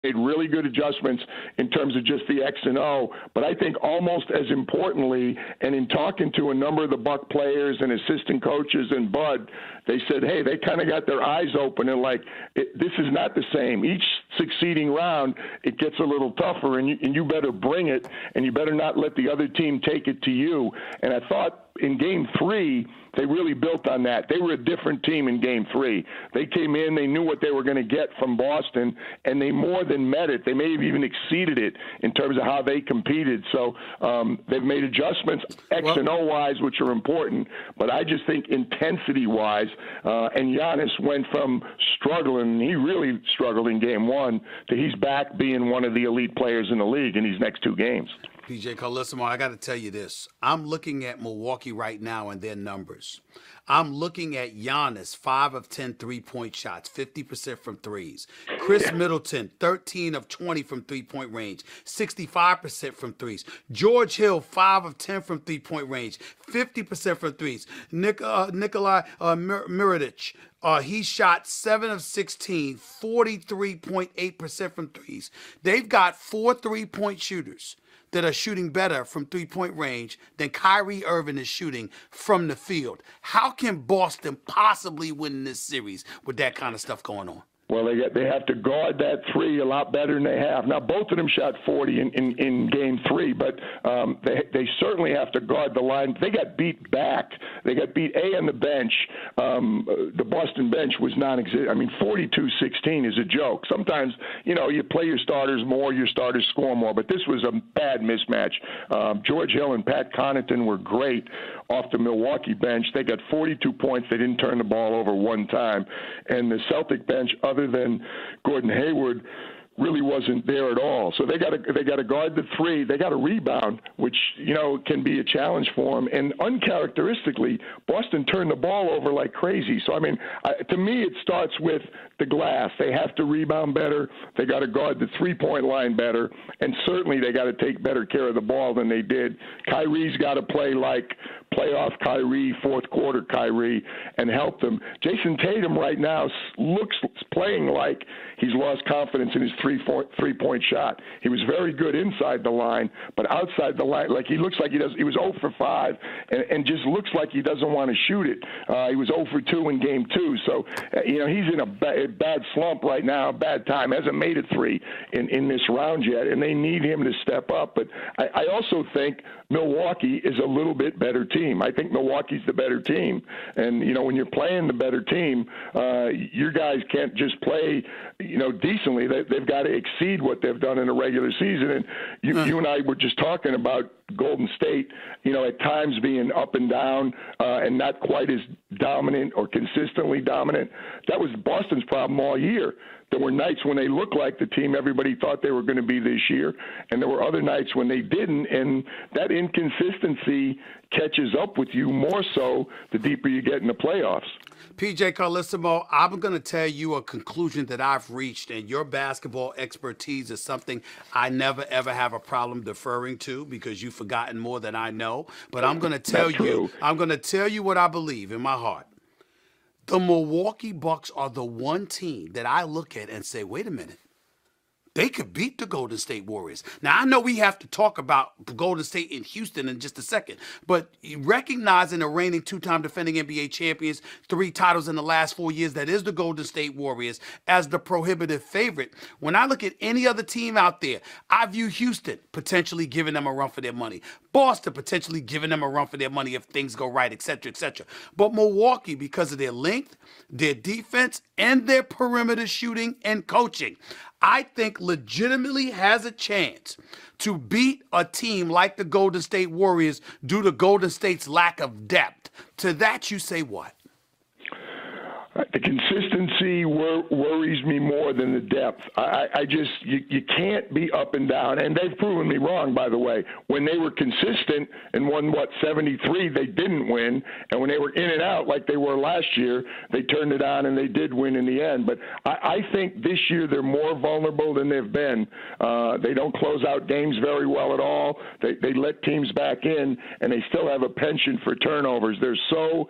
made really good adjustments in terms of just the X and O. But I think almost as importantly, and in talking to a number of the Buck players and assistant coaches and Bud, they said, hey, they kind of got their eyes open and like, this is not the same. Each succeeding round, it gets a little tougher, and you better bring it, and you better not let the other team take it to you. And I thought in Game 3, they really built on that. They were a different team in Game 3. They came in, they knew what they were going to get from Boston, and they more than met it. They may have even exceeded it in terms of how they competed. So they've made adjustments X and O-wise, which are important, but I just think intensity-wise, and Giannis went from struggling, he really struggled in Game 1, to he's back being one of the elite players in the league in these next 2 games. PJ Carlesimo, I got to tell you this. I'm looking at Milwaukee right now and their numbers. I'm looking at Giannis, 5 of 10 3-point shots, 50% from threes. Chris Middleton, 13 of 20 from three-point range, 65% from threes. George Hill, 5 of 10 from three-point range, 50% from threes. Nikolai Mirotic, he shot 7 of 16, 43.8% from threes. They've got 4 3-point shooters that are shooting better from three-point range than Kyrie Irving is shooting from the field. How can Boston possibly win this series with that kind of stuff going on? Well, they have to guard that 3 a lot better than they have. Now, both of them shot 40 in Game 3, but they certainly have to guard the line. They got beat back. They got beat on the bench. The Boston bench was non-existent. I mean, 42-16 is a joke. Sometimes, you play your starters more, your starters score more, but this was a bad mismatch. George Hill and Pat Connaughton were great off the Milwaukee bench. They got 42 points. They didn't turn the ball over one time. And the Celtic bench, other than Gordon Hayward, really wasn't there at all. So they got to guard the 3. They got to rebound, which can be a challenge for them. And uncharacteristically, Boston turned the ball over like crazy. So I mean, to me, it starts with the glass. They have to rebound better. They got to guard the 3-point line better, and certainly they got to take better care of the ball than they did. Kyrie's got to play like playoff Kyrie, fourth quarter Kyrie, and help them. Jason Tatum right now looks playing like he's lost confidence in his three-point shot. He was very good inside the line, but outside the line, like he looks like he does. He was 0 for 5, and just looks like he doesn't want to shoot it. He was 0 for 2 in Game 2, so he's in a bad slump right now, a bad time. Hasn't made a 3 in this round yet, and they need him to step up. But I also think Milwaukee is a little bit better team. I think Milwaukee's the better team, and when you're playing the better team, your guys can't just play decently. They've got to exceed what they've done in the regular season. And you and I were just talking about Golden State, at times being up and down and not quite as dominant or consistently dominant. That was Boston's problem all year. There were nights when they looked like the team everybody thought they were going to be this year, and there were other nights when they didn't, and that inconsistency catches up with you more so the deeper you get in the playoffs. PJ Carlesimo, I'm going to tell you a conclusion that I've reached, and your basketball expertise is something I never, ever have a problem deferring to because you've forgotten more than I know. But I'm going to tell you what I believe in my heart. The Milwaukee Bucks are the one team that I look at and say, wait a minute. They could beat the Golden State Warriors. Now, I know we have to talk about Golden State in Houston in just a second, but recognizing the reigning 2-time defending NBA champions, 3 titles in the last 4 years, that is the Golden State Warriors, as the prohibitive favorite. When I look at any other team out there, I view Houston potentially giving them a run for their money. Boston potentially giving them a run for their money if things go right, et cetera, et cetera. But Milwaukee, because of their length, their defense, and their perimeter shooting and coaching, I think legitimately has a chance to beat a team like the Golden State Warriors due to Golden State's lack of depth. To that, you say what? The consistency worries me more than the depth. I just, you can't be up and down. And they've proven me wrong, by the way. When they were consistent and won, 73, they didn't win. And when they were in and out like they were last year, they turned it on and they did win in the end. But I think this year they're more vulnerable than they've been. They don't close out games very well at all. They let teams back in, and they still have a penchant for turnovers. They're so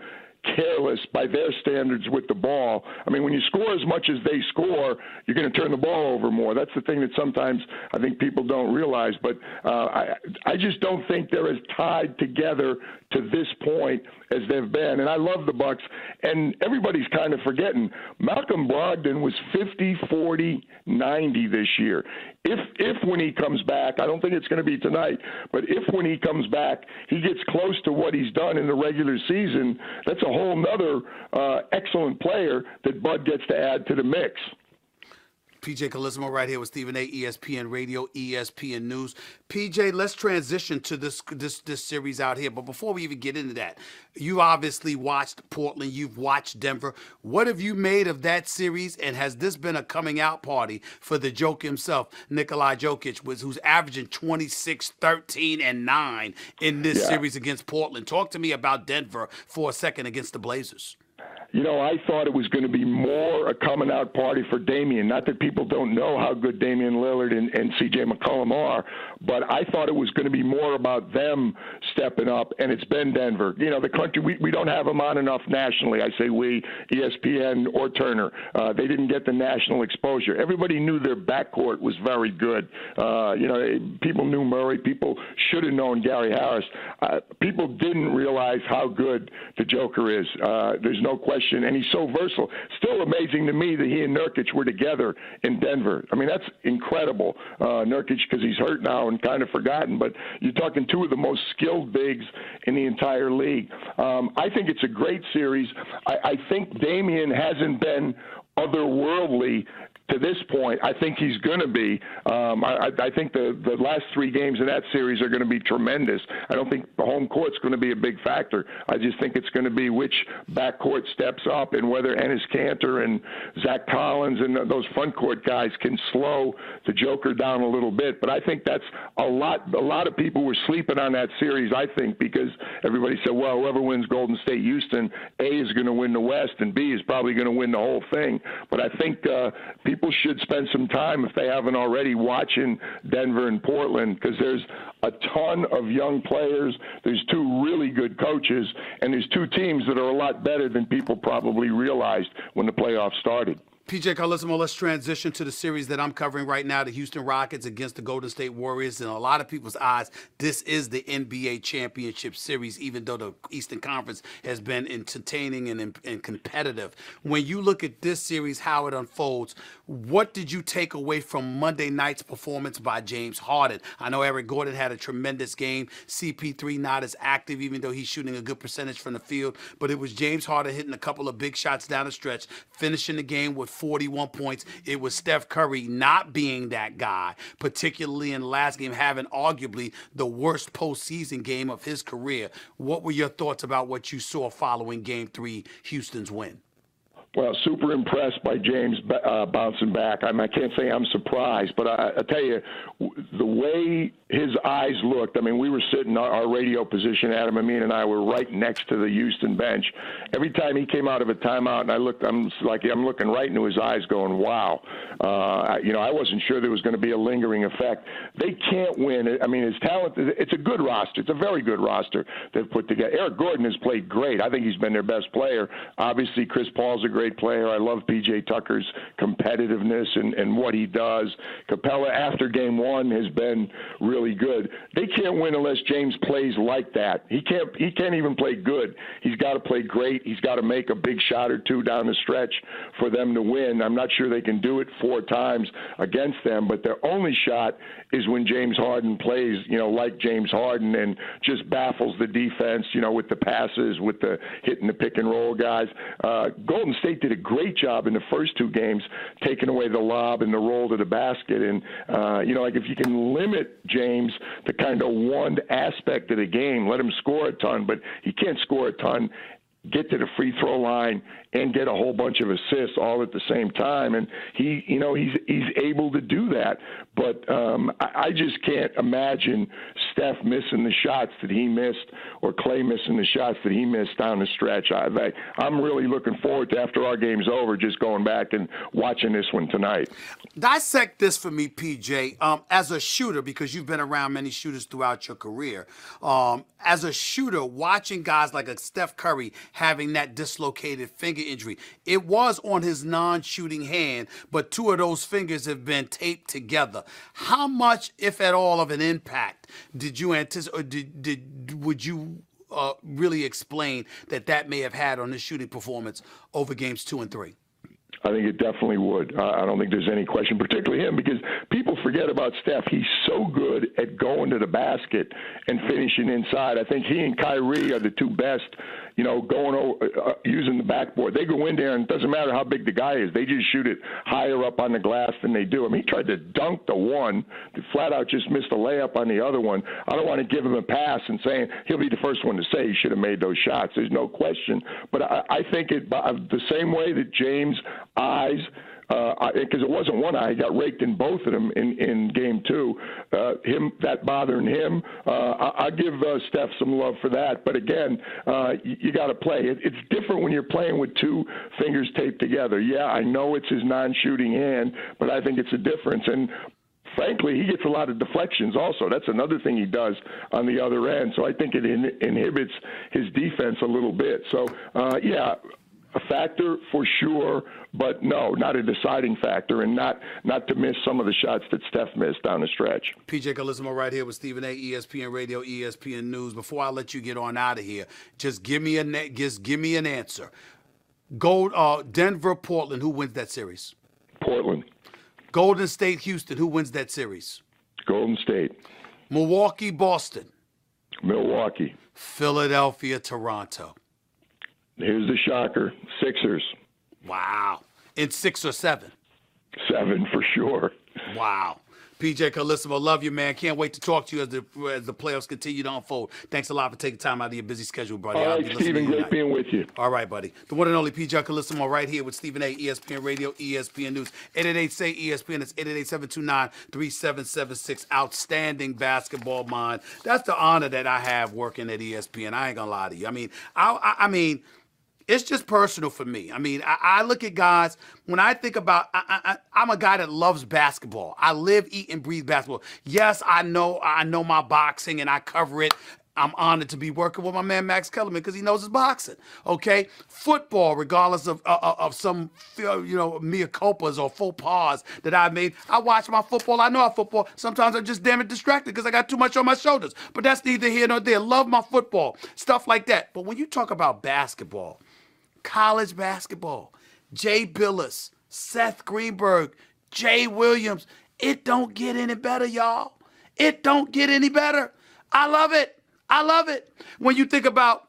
careless by their standards with the ball. I mean, when you score as much as they score, you're going to turn the ball over more. That's the thing that sometimes I think people don't realize. But I just don't think they're as tied together to this point as they've been. And I love the Bucks. And everybody's kind of forgetting Malcolm Brogdon was 50, 40, 90 this year. If when he comes back, I don't think it's going to be tonight, but if when he comes back, he gets close to what he's done in the regular season, that's a whole nother excellent player that Bud gets to add to the mix. PJ Carlesimo right here with Stephen A. ESPN Radio, ESPN News. PJ, let's transition to this series out here. But before we even get into that, you obviously watched Portland. You've watched Denver. What have you made of that series? And has this been a coming out party for the Joke himself, Nikola Jokic, who's averaging 26, 13, and 9 in this series against Portland? Talk to me about Denver for a second against the Blazers. You know, I thought it was going to be more a coming out party for Damian. Not that people don't know how good Damian Lillard and C.J. McCollum are, but I thought it was going to be more about them stepping up, and it's been Denver. You know, the country, we don't have them on enough nationally. I say we, ESPN or Turner. They didn't get the national exposure. Everybody knew their backcourt was very good. You know, people knew Murray. People should have known Gary Harris. People didn't realize how good the Joker is. There's no question. And he's so versatile. Still amazing to me that he and Nurkic were together in Denver. I mean, that's incredible. Nurkic, because he's hurt now and kind of forgotten, but you're talking two of the most skilled bigs in the entire league. I think it's a great series. I think Damian hasn't been otherworldly to this point. I think he's going to be. I think the last three games in that series are going to be tremendous. I don't think the home court's going to be a big factor. I just think it's going to be which backcourt steps up and whether Enes Kanter and Zach Collins and those front court guys can slow the Joker down a little bit. But I think that's a lot of people were sleeping on that series, I think, because everybody said, well, whoever wins Golden State Houston, A is going to win the West and B is probably going to win the whole thing. But I think people should spend some time, if they haven't already, watching Denver and Portland, because there's a ton of young players. There's two really good coaches, and there's two teams that are a lot better than people probably realized when the playoffs started. PJ Carlesimo, let's transition to the series that I'm covering right now, the Houston Rockets against the Golden State Warriors. In a lot of people's eyes, this is the NBA championship series, even though the Eastern Conference has been entertaining and competitive. When you look at this series, how it unfolds, what did you take away from Monday night's performance by James Harden? I know Eric Gordon had a tremendous game. CP3 not as active, even though he's shooting a good percentage from the field. But it was James Harden hitting a couple of big shots down the stretch, finishing the game with 41 points. It was Steph Curry not being that guy, particularly in the last game, having arguably the worst postseason game of his career. What were your thoughts about what you saw following Game 3, Houston's win? Well, super impressed by James bouncing back. I can't say I'm surprised, but I tell you, the way his eyes looked, I mean, we were sitting, our radio position, Adam Amin and I were right next to the Houston bench. Every time he came out of a timeout and I'm looking right into his eyes going, wow. I wasn't sure there was going to be a lingering effect. They can't win. I mean, his talent, it's a good roster. It's a very good roster they've put together. Eric Gordon has played great. I think he's been their best player. Obviously, Chris Paul's a great player. I love P.J. Tucker's competitiveness and what he does. Capella, after Game 1, has been really good. They can't win unless James plays like that. He can't even play good. He's got to play great. He's got to make a big shot or two down the stretch for them to win. I'm not sure they can do it 4 times against them, but their only shot is when James Harden plays, like James Harden and just baffles the defense, with the passes, with the hitting the pick and roll guys. Golden State did a great job in the first 2 games taking away the lob and the roll to the basket. And, if you can limit James to kind of one aspect of the game, let him score a ton, but he can't score a ton, get to the free throw line and get a whole bunch of assists all at the same time. And he's able to do that. But I just can't imagine Steph missing the shots that he missed or Clay missing the shots that he missed down the stretch. I'm really looking forward to, after our game's over, just going back and watching this one tonight. Dissect this for me, PJ. As a shooter, because you've been around many shooters throughout your career, as a shooter, watching guys like a Steph Curry having that dislocated finger injury, it was on his non-shooting hand, but two of those fingers have been taped together. How much, if at all, of an impact did you anticipate, or would you really explain that may have had on his shooting performance over games 2 and 3? I think it definitely would. I don't think there's any question, particularly him, because people forget about Steph. He's so good at going to the basket and finishing inside. I think he and Kyrie are the two best, going over, using the backboard. They go in there, and it doesn't matter how big the guy is. They just shoot it higher up on the glass than they do. I mean, he tried to dunk the one, flat out just missed a layup on the other one. I don't want to give him a pass and saying he'll be the first one to say he should have made those shots. There's no question. But I think the same way that James' eyes, because it wasn't one eye, he got raked in both of them in game 2. That bothering him, I give Steph some love for that. But again, you got to play. It's different when you're playing with two fingers taped together. Yeah, I know it's his non-shooting hand, but I think it's a difference. And frankly, he gets a lot of deflections also. That's another thing he does on the other end. So I think it inhibits his defense a little bit. So, yeah, a factor for sure, but no, not a deciding factor, and not to miss some of the shots that Steph missed down the stretch. PJ Carlesimo right here with Stephen A., ESPN Radio, ESPN News. Before I let you get on out of here, just give me an answer. Denver, Portland, who wins that series? Portland. Golden State, Houston, who wins that series? Golden State. Milwaukee, Boston. Milwaukee. Philadelphia, Toronto. Here's the shocker, Sixers. Wow. In 6 or 7? 7 for sure. Wow. PJ Carlesimo, love you, man. Can't wait to talk to you as the playoffs continue to unfold. Thanks a lot for taking time out of your busy schedule, buddy. All right, Stephen, great being with you. All right, buddy. The one and only PJ Carlesimo right here with Stephen A., ESPN Radio, ESPN News. 888-SAY-ESPN. That's 888-729-3776. Outstanding basketball mind. That's the honor that I have working at ESPN. I ain't going to lie to you. I mean, it's just personal for me. I mean, I look at guys, when I think about, I'm a guy that loves basketball. I live, eat, and breathe basketball. Yes, I know my boxing and I cover it. I'm honored to be working with my man Max Kellerman because he knows his boxing. Okay, football, regardless of some mea culpas or faux pas that I made. I watch my football. I know our football. Sometimes I'm just damn it distracted because I got too much on my shoulders. But that's neither here nor there. Love my football, stuff like that. But when you talk about basketball, college basketball, Jay Billis, Seth Greenberg, Jay Williams, it don't get any better, y'all. It don't get any better. I love it. I love it. When you think about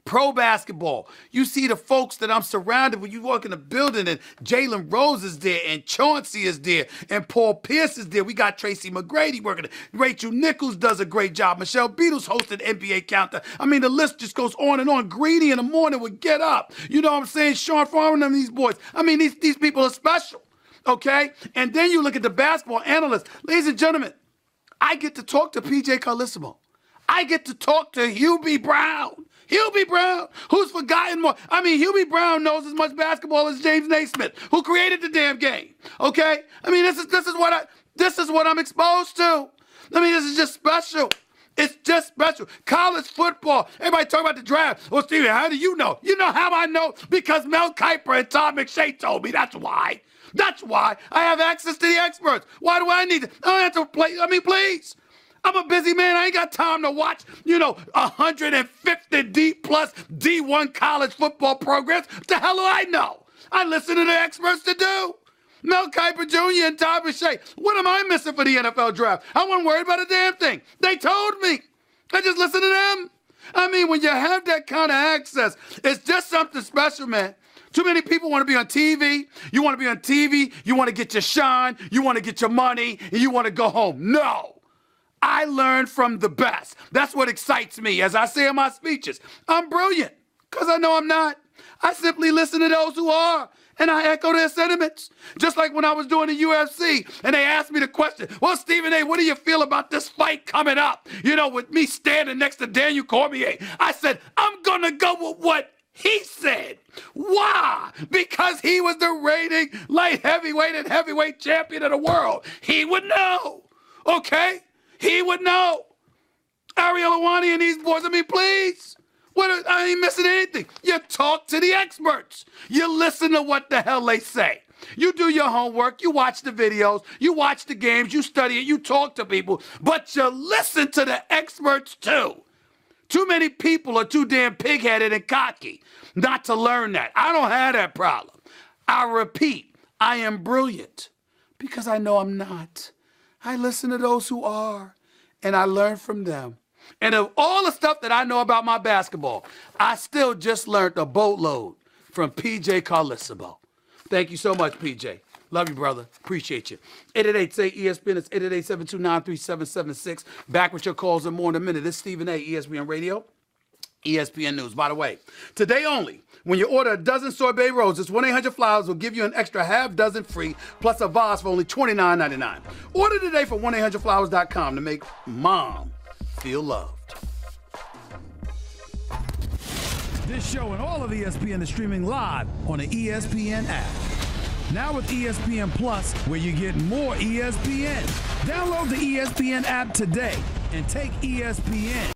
pro basketball, you see the folks that I'm surrounded with. You walk in the building and Jalen Rose is there and Chauncey is there and Paul Pierce is there. We got Tracy McGrady working. Rachel Nichols does a great job. Michelle Beatles hosted NBA Countdown. I mean, the list just goes on and on. Greedy in the morning would get up. You know what I'm saying? Sean Farmer and these boys. I mean, these people are special. Okay? And then you look at the basketball analysts. Ladies and gentlemen, I get to talk to PJ Carlesimo. I get to talk to Hubie Brown. Hubie Brown, who's forgotten more. I mean, Hubie Brown knows as much basketball as James Naismith, who created the damn game. Okay? I mean, this is what I'm exposed to. I mean, this is just special. It's just special. College football. Everybody talk about the draft. Well, Steven, how do you know? You know how I know? Because Mel Kiper and Todd McShay told me. That's why. That's why I have access to the experts. Why do I need to? I don't have to play. I mean, please. I'm a busy man. I ain't got time to watch, 150 D-plus D1 college football programs. What the hell do I know? I listen to the experts to do. Mel Kiper Jr. and Todd McShay. What am I missing for the NFL draft? I wasn't worried about a damn thing. They told me. I just listen to them. I mean, when you have that kind of access, it's just something special, man. Too many people want to be on TV. You want to be on TV. You want to get your shine. You want to get your money. And you want to go home. No. I learn from the best. That's what excites me. As I say in my speeches, I'm brilliant because I know I'm not. I simply listen to those who are, and I echo their sentiments. Just like when I was doing the UFC, and they asked me the question, well, Stephen A., what do you feel about this fight coming up? You know, with me standing next to Daniel Cormier. I said, I'm going to go with what he said. Why? Because he was the reigning light heavyweight and heavyweight champion of the world. He would know, okay? He would know. Ariel Helwani and these boys, I mean, please. I ain't missing anything. You talk to the experts. You listen to what the hell they say. You do your homework. You watch the videos. You watch the games. You study it. You talk to people. But you listen to the experts too. Too many people are too damn pig-headed and cocky not to learn that. I don't have that problem. I repeat, I am brilliant because I know I'm not. I listen to those who are, and I learn from them. And of all the stuff that I know about my basketball, I still just learned a boatload from PJ Carlissimo. Thank you so much, PJ. Love you, brother. Appreciate you. 888-SAY-ESPN. It's 888-729-3776. Back with your calls in more in a minute. This is Stephen A., ESPN Radio, ESPN News. By the way, today only, when you order a dozen sorbet roses, 1-800-Flowers will give you an extra half dozen free, plus a vase for only $29.99. Order today from 1-800-Flowers.com to make mom feel loved. This show and all of ESPN is streaming live on the ESPN app. Now with ESPN Plus, where you get more ESPN. Download the ESPN app today and take ESPN